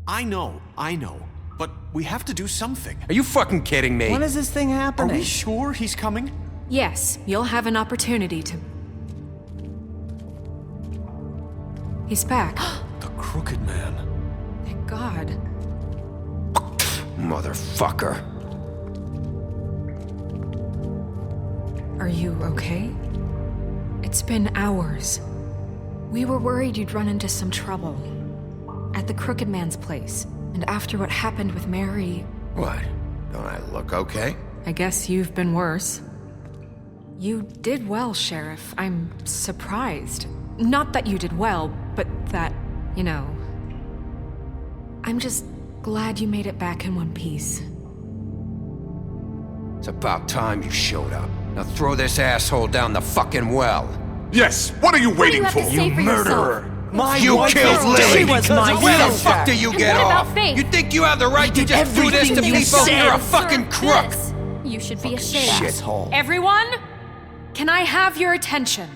I know. But we have to do something. Are you fucking kidding me? When is this thing Are happening? we sure he's coming? Yes, you'll have an opportunity to... He's back. The Crooked Man. Thank God. Motherfucker. Are you okay? It's been hours. We were worried you'd run into some trouble. At the Crooked Man's place. And after what happened with Mary... What? Don't I look okay? I guess you've been worse. You did well, Sheriff. I'm surprised. Not that you did well, but that, you know... I'm just glad you made it back in one piece. It's about time you showed up. Now throw this asshole down the fucking well. Yes, what are you waiting for? You murderer! You killed Lily! She was my Where the sister. fuck do you get what about off? Faith? You think you have the right to just do this to everything you people? said. You're a fucking crook! This. You should be ashamed. Shithole. Everyone, can I have your attention?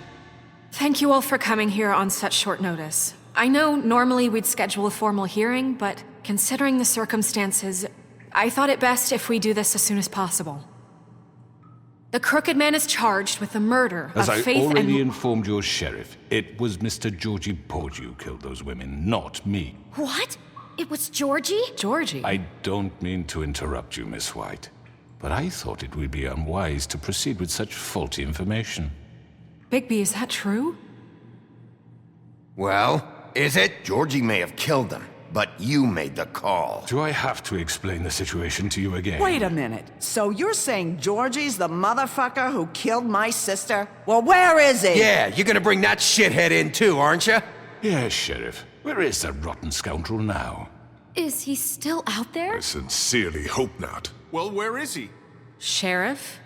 Thank you all for coming here on such short notice. I know normally we'd schedule a formal hearing, but considering the circumstances, I thought it best if we do this as soon as possible. The Crooked Man is charged with the murder As of I Faith already and... informed your sheriff, it was Mr. Georgie Porgy who killed those women, not me. What? It was Georgie? Georgie. I don't mean to interrupt you, Miss White, but I thought it would be unwise to proceed with such faulty information. Bigby, is that true? Well, is it? Georgie may have killed them, but you made the call. Do I have to explain the situation to you again? Wait a minute. So you're saying Georgie's the motherfucker who killed my sister? Well, where is he? Yeah, you're gonna bring that shithead in too, aren't you? Yes, Sheriff. Where is that rotten scoundrel now? Is he still out there? I sincerely hope not. Well, where is he? Sheriff?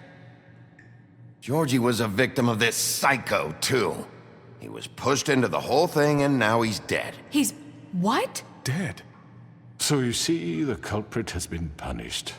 Georgie was a victim of this psycho, too. He was pushed into the whole thing and now he's dead. He's... what? Dead. So you see, the culprit has been punished.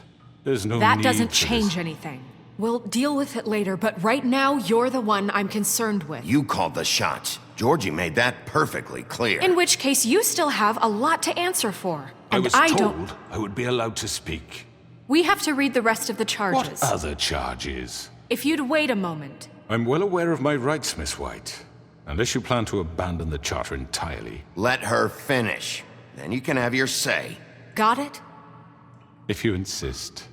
There's no That need doesn't for change this. anything. We'll deal with it later, but right now, you're the one I'm concerned with. You called the shots. Georgie made that perfectly clear. In which case, you still have a lot to answer for. I And was I told don't... I would be allowed to speak. We have to read the rest of the charges. What other charges? If you'd wait a moment. I'm well aware of my rights, Miss White. Unless you plan to abandon the charter entirely. Let her finish. Then you can have your say. Got it? If you insist.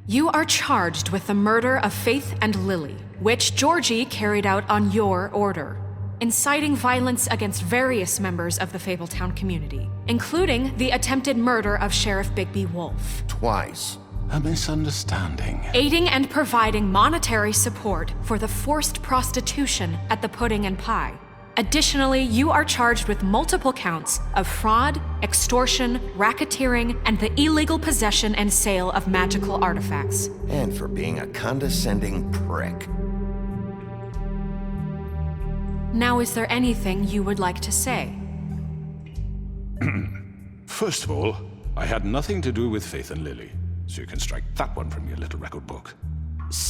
You are charged with the murder of Faith and Lily, which Georgie carried out on your order, inciting violence against various members of the Fabletown community, including the attempted murder of Sheriff Bigby Wolf. Twice. A misunderstanding. Aiding and providing monetary support for the forced prostitution at the Pudding and Pie. Additionally, you are charged with multiple counts of fraud, extortion, racketeering, and the illegal possession and sale of magical artifacts. And for being a condescending prick. Now, is there anything you would like to say? First of all, I had nothing to do with Faith and Lily, so you can strike that one from your little record book.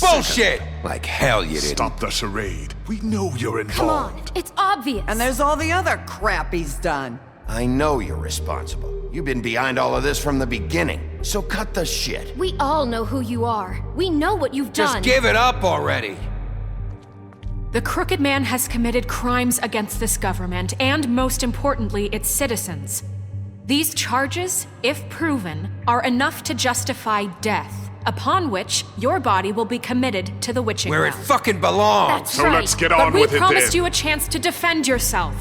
Bullshit! Like hell you didn't. Stop the charade. We know you're Come on, involved. it's obvious. And there's all the other crap he's done. I know you're responsible. You've been behind all of this from the beginning. So cut the shit. We all know who you are. We know what you've Just done. give it up already. The Crooked Man has committed crimes against this government and, most importantly, its citizens. These charges, if proven, are enough to justify death, upon which your body will be committed to the witching Where it well. fucking belongs. That's So right. let's get But on we with it promised then. you a chance to defend yourself,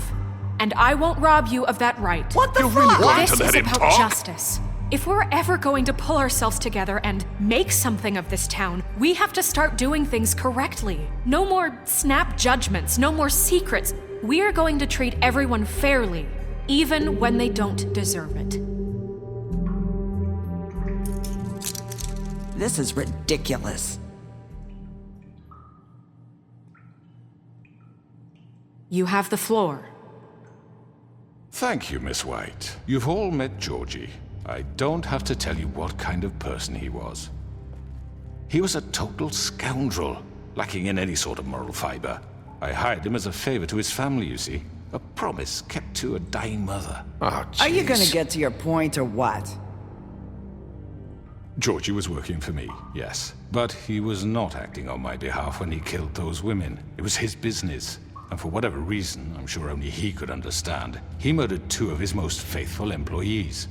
and I won't rob you of that right. What the You really fuck? want This to is let him about talk? justice. If we're ever going to pull ourselves together and make something of this town, we have to start doing things correctly. No more snap judgments, no more secrets. We are going to treat everyone fairly, even when they don't deserve it. This is ridiculous. You have the floor. Thank you, Miss White. You've all met Georgie. I don't have to tell you what kind of person he was. He was a total scoundrel, lacking in any sort of moral fiber. I hired him as a favor to his family, you see. A promise kept to a dying mother. Oh, jeez. Are you gonna get to your point or what? Georgie was working for me, yes. But he was not acting on my behalf when he killed those women. It was his business. And for whatever reason, I'm sure only he could understand, he murdered 2 of his most faithful employees.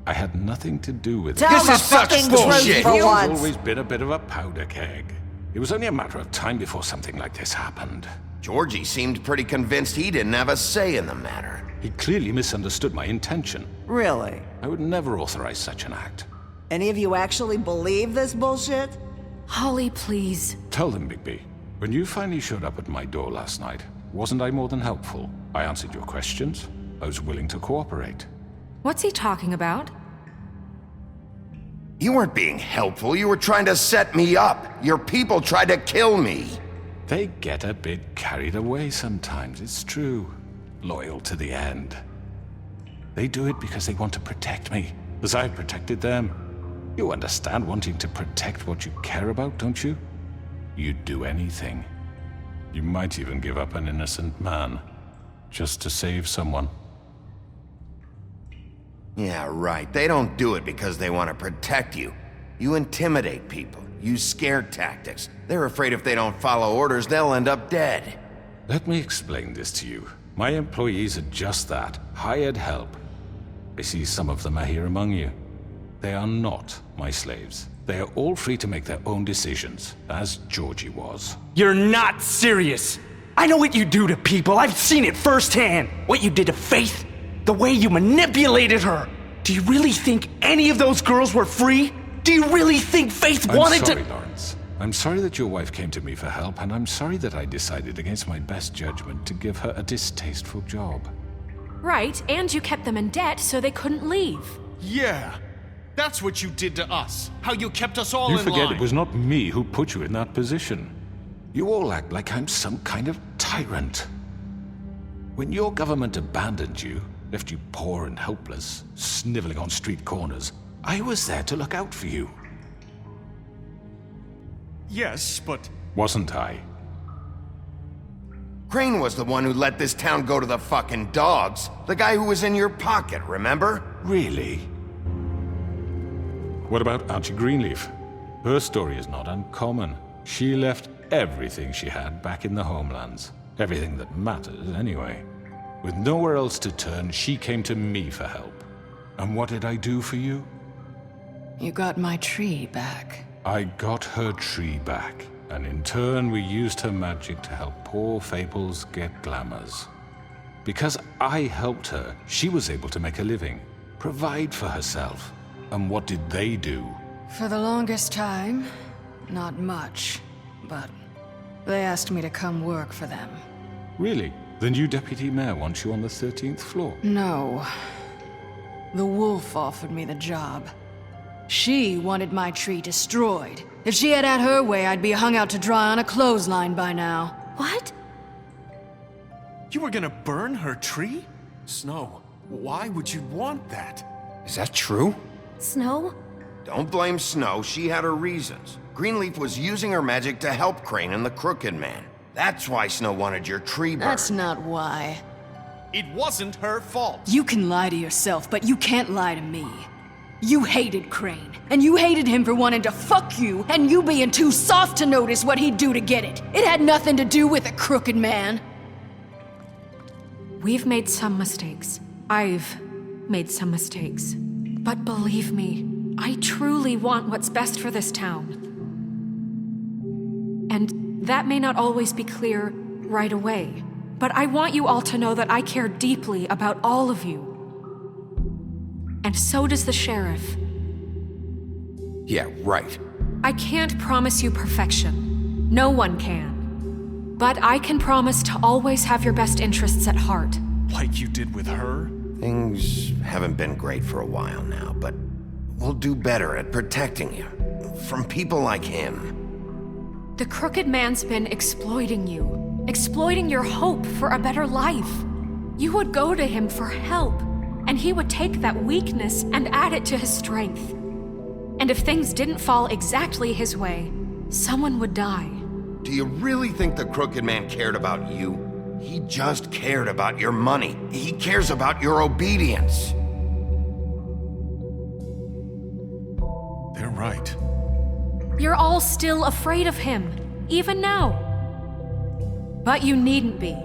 I had nothing to do with it. Tell This the is such fucking bullshit. truth for He's once. always been a bit of a powder keg. It was only a matter of time before something like this happened. Georgie seemed pretty convinced he didn't have a say in the matter. He clearly misunderstood my intention. Really? I would never authorize such an act. Any of you actually believe this bullshit? Holly, please. Tell them, Bigby. When you finally showed up at my door last night, wasn't I more than helpful? I answered your questions. I was willing to cooperate. What's he talking about? You weren't being helpful, you were trying to set me up. Your people tried to kill me. They get a bit carried away sometimes, it's true. Loyal to the end. They do it because they want to protect me, as I've protected them. You understand wanting to protect what you care about, don't you? You'd do anything. You might even give up an innocent man, just to save someone. Yeah, right. They don't do it because they want to protect you. You intimidate people, use scare tactics. They're afraid if they don't follow orders, they'll end up dead. Let me explain this to you. My employees are just that, hired help. I see some of them are here among you. They are not my slaves. They are all free to make their own decisions, as Georgie was. You're not serious. I know what you do to people. I've seen it firsthand. What you did to Faith. The way you manipulated her. Do you really think any of those girls were free? Do you really think Faith wanted I'm sorry, to— Lawrence. I'm sorry that your wife came to me for help, and I'm sorry that I decided against my best judgment to give her a distasteful job. Right, and you kept them in debt so they couldn't leave. Yeah. That's what you did to us. How you kept us all You in forget line. it was not me who put you in that position. You all act like I'm some kind of tyrant. When your government abandoned you, left you poor and helpless, sniveling on street corners, I was there to look out for you. Yes, but... Wasn't I? Crane was the one who let this town go to the fucking dogs. The guy who was in your pocket, remember? Really? What about Auntie Greenleaf? Her story is not uncommon. She left everything she had back in the homelands. Everything that mattered, anyway. With nowhere else to turn, she came to me for help. And what did I do for you? You got my tree back. I got her tree back, and in turn we used her magic to help poor Fables get glamours. Because I helped her, she was able to make a living, provide for herself. And what did they do? For the longest time, not much. But they asked me to come work for them. Really? The new deputy mayor wants you on the 13th floor? No. The wolf offered me the job. She wanted my tree destroyed. If she had her way, I'd be hung out to dry on a clothesline by now. What? You were gonna burn her tree? Snow, why would you want that? Is that true? Snow? Don't blame Snow, she had her reasons. Greenleaf was using her magic to help Crane and the Crooked Man. That's why Snow wanted your tree burned. That's not why. It wasn't her fault. You can lie to yourself, but you can't lie to me. You hated Crane, and you hated him for wanting to fuck you, and you being too soft to notice what he'd do to get it. It had nothing to do with a crooked man. We've made some mistakes. I've made some mistakes. But believe me, I truly want what's best for this town. And that may not always be clear right away, but I want you all to know that I care deeply about all of you. And so does the sheriff. Yeah, right. I can't promise you perfection. No one can. But I can promise to always have your best interests at heart. Like you did with her? Things haven't been great for a while now, but we'll do better at protecting you. From people like him. The Crooked Man's been exploiting you. Exploiting your hope for a better life. You would go to him for help, and he would take that weakness and add it to his strength. And if things didn't fall exactly his way, someone would die. Do you really think the Crooked Man cared about you? He just cared about your money. He cares about your obedience. They're right. You're all still afraid of him, even now. But you needn't be.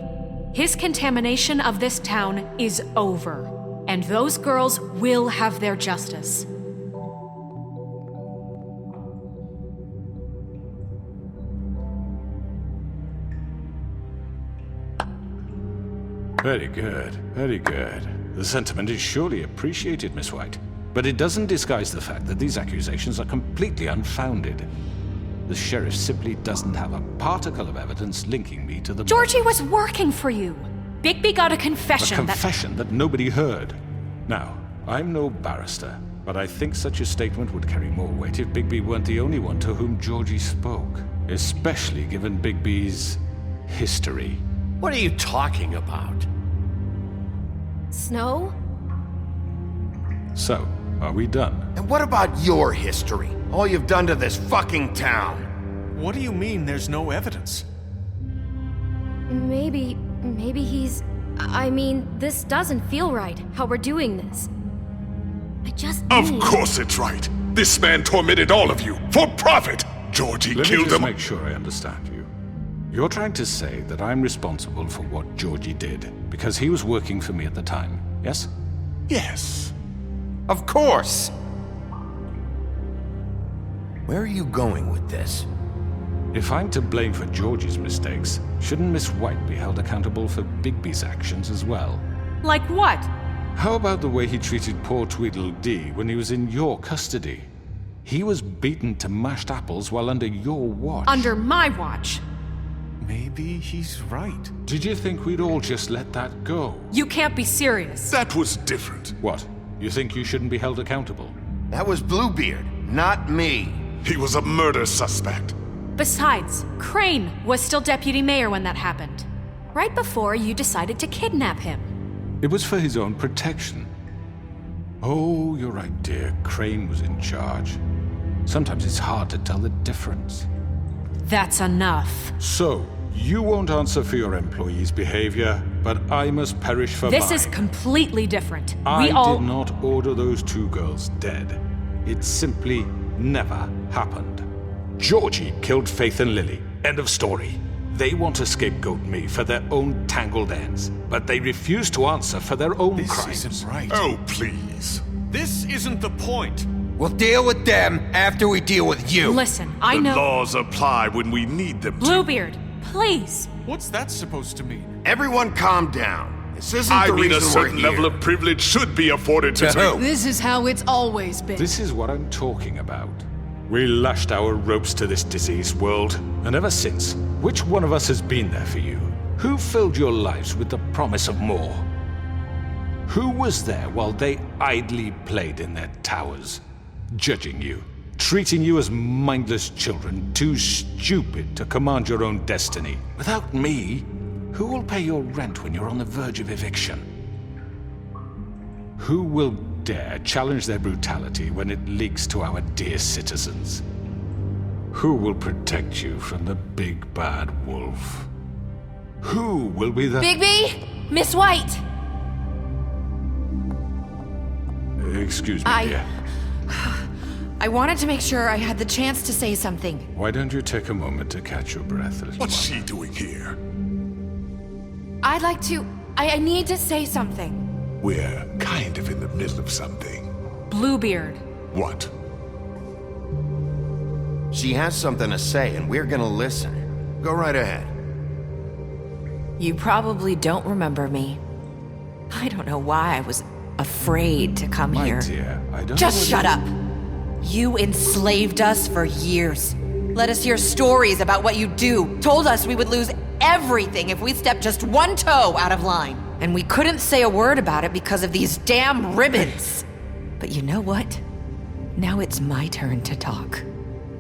His contamination of this town is over, and those girls will have their justice. Very good, very good. The sentiment is surely appreciated, Miss White. But it doesn't disguise the fact that these accusations are completely unfounded. The sheriff simply doesn't have a particle of evidence linking me to the... Georgie was working for you. Bigby got a A confession confession that nobody heard. Now, I'm no barrister, but I think such a statement would carry more weight if Bigby weren't the only one to whom Georgie spoke. Especially given Bigby's history. What are you talking about? Snow? So, are we done? And what about your history? All you've done to this fucking town? What do you mean there's no evidence? Maybe he's... I mean, this doesn't feel right, how we're doing this. I just Of need... course it's right. This man tormented all of you for profit. Georgie Let me killed just them. make sure I understand you. You're trying to say that I'm responsible for what Georgie did because he was working for me at the time, yes? Yes. Of course! Where are you going with this? If I'm to blame for Georgie's mistakes, shouldn't Miss White be held accountable for Bigby's actions as well? Like what? How about the way he treated poor Tweedledee when he was in your custody? He was beaten to mashed apples while under your watch. Under my watch. Maybe he's right. Did you think we'd all just let that go? You can't be serious. That was different. What? You think you shouldn't be held accountable? That was Bluebeard, not me. He was a murder suspect. Besides, Crane was still deputy mayor when that happened. Right before you decided to kidnap him. It was for his own protection. Oh, you're right, dear. Crane was in charge. Sometimes it's hard to tell the difference. That's enough. So, you won't answer for your employees' behavior, but I must perish for This mine. is completely different. I We all... did not order those two girls dead. It simply never happened. Georgie killed Faith and Lily. End of story. They want to scapegoat me for their own tangled ends, but they refuse to answer for their own This crimes. isn't right. Oh, please. This isn't the point. We'll deal with them after we deal with you. Listen, I The know... laws apply when we need them to. Bluebeard, please. What's that supposed to mean? Everyone calm down. This isn't I the mean, a reason certain we're here. level of privilege should be afforded to To who? This is how it's always been. This is what I'm talking about. We lashed our ropes to this diseased world, and ever since, which one of us has been there for you? Who filled your lives with the promise of more? Who was there while they idly played in their towers, judging you, treating you as mindless children, too stupid to command your own destiny? Without me, who will pay your rent when you're on the verge of eviction? Who will dare challenge their brutality when it leaks to our dear citizens? Who will protect you from the big bad wolf? Who will be the... Bigby? Miss White! Excuse me, dear. I wanted to make sure I had the chance to say something. Why don't you take a moment to catch your breath a little What's while? she doing here? I'd like to... I need to say something. We're kind of in the middle of something. Bluebeard. What? She has something to say, and we're gonna listen. Go right ahead. You probably don't remember me. I don't know why I was afraid to come My here. dear, I don't Just know what shut up! You enslaved us for years. Let us hear stories about what you do. Told us we would lose everything if we stepped just one toe out of line. And we couldn't say a word about it because of these damn ribbons. But you know what? Now it's my turn to talk.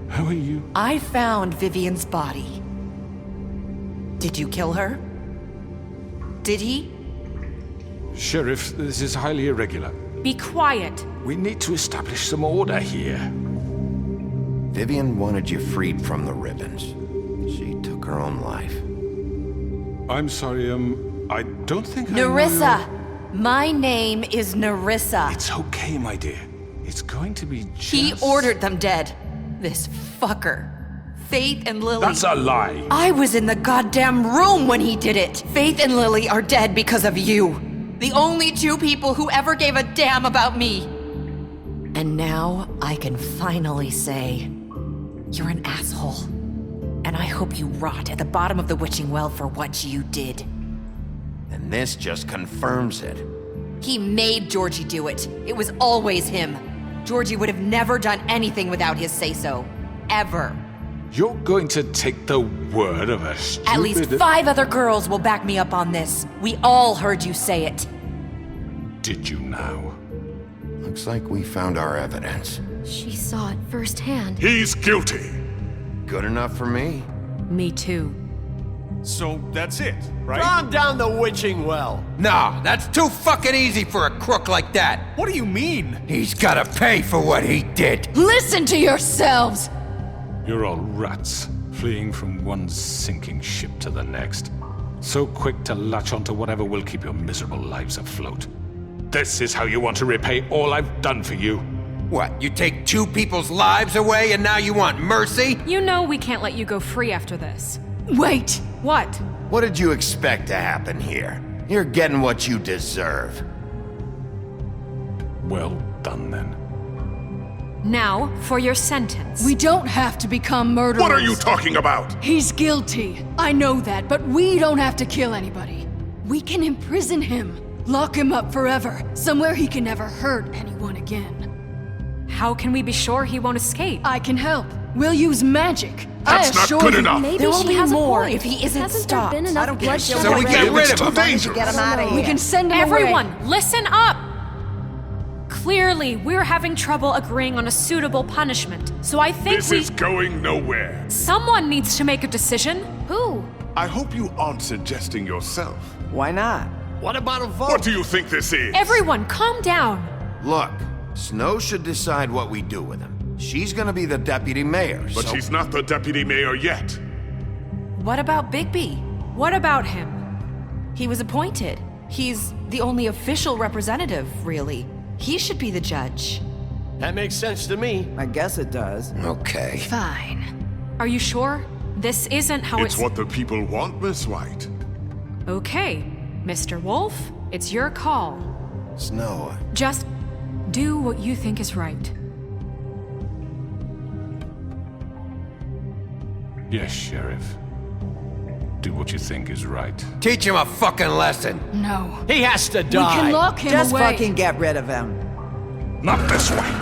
How are you? I found Vivian's body. Did you kill her? Did he? Sheriff, this is highly irregular. Be quiet. We need to establish some order here. Vivian wanted you freed from the ribbons. She took her own life. I'm sorry, I don't think I know Narissa! My name is Narissa. It's okay, my dear. It's going to be just... He ordered them dead. This fucker. Faith and Lily... That's a lie! I was in the goddamn room when he did it! Faith and Lily are dead because of you. The only two people who ever gave a damn about me. And now I can finally say, you're an asshole. And I hope you rot at the bottom of the witching well for what you did. And this just confirms it. He made Georgie do it. It was always him. Georgie would have never done anything without his say-so. Ever. You're going to take the word of a stupid... At least 5 other girls will back me up on this. We all heard you say it. Did you now? Looks like we found our evidence. She saw it firsthand. He's guilty. Good enough for me. Me too. So that's it, right? Calm down the witching well. Nah, that's too fucking easy for a crook like that. What do you mean? He's gotta pay for what he did. Listen to yourselves! You're all rats, fleeing from one sinking ship to the next. So quick to latch onto whatever will keep your miserable lives afloat. This is how you want to repay all I've done for you? What, you take 2 people's lives away and now you want mercy? You know we can't let you go free after this. Wait! What? What did you expect to happen here? You're getting what you deserve. Well done, then. Now, for your sentence. We don't have to become murderers. What are you talking about? He's guilty. I know that, but we don't have to kill anybody. We can imprison him. Lock him up forever, somewhere he can never hurt anyone again. How can we be sure he won't escape? I can help. We'll use magic. That's not good enough. Maybe There will she be has more a point. if he isn't Hasn't stopped. there been enough I don't give a bloodshed shit. So we get rid of him. Dangerous. Get him out of here. We can send him Everyone, away. listen up! Clearly, we're having trouble agreeing on a suitable punishment, so I think This is going nowhere. someone needs to make a decision. Who? I hope you aren't suggesting yourself. Why not? What about a vote? What do you think this is? Everyone, calm down. Look, Snow should decide what we do with him. She's gonna be the deputy mayor, But so... she's not the deputy mayor yet. What about Bigby? What about him? He was appointed. He's the only official representative, really. He should be the judge. That makes sense to me. I guess it does. Okay. Fine. Are you sure? This isn't how It's what the people want, Miss White. Okay, Mr. Wolf, it's your call. Snow, Just do what you think is right. Yes, Sheriff. Do what you think is right. Teach him a fucking lesson. No. He has to We die. can lock him Just away. fucking get rid of him. Not this way!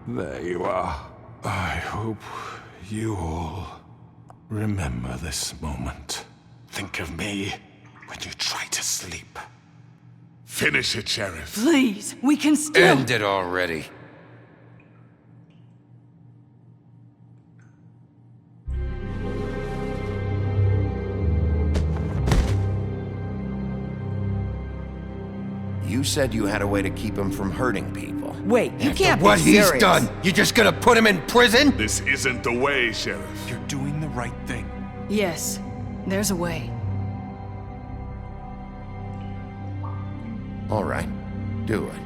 There you are. I hope you all remember this moment. Think of me when you try to sleep. Finish it, Sheriff. Please, we can still... End it already. you said you had a way to keep him from hurting people. Wait, you can't be What he's serious. done, you just gonna put him in prison? This isn't the way, Sheriff. You're doing the right thing. Yes, there's a way. All right, do it.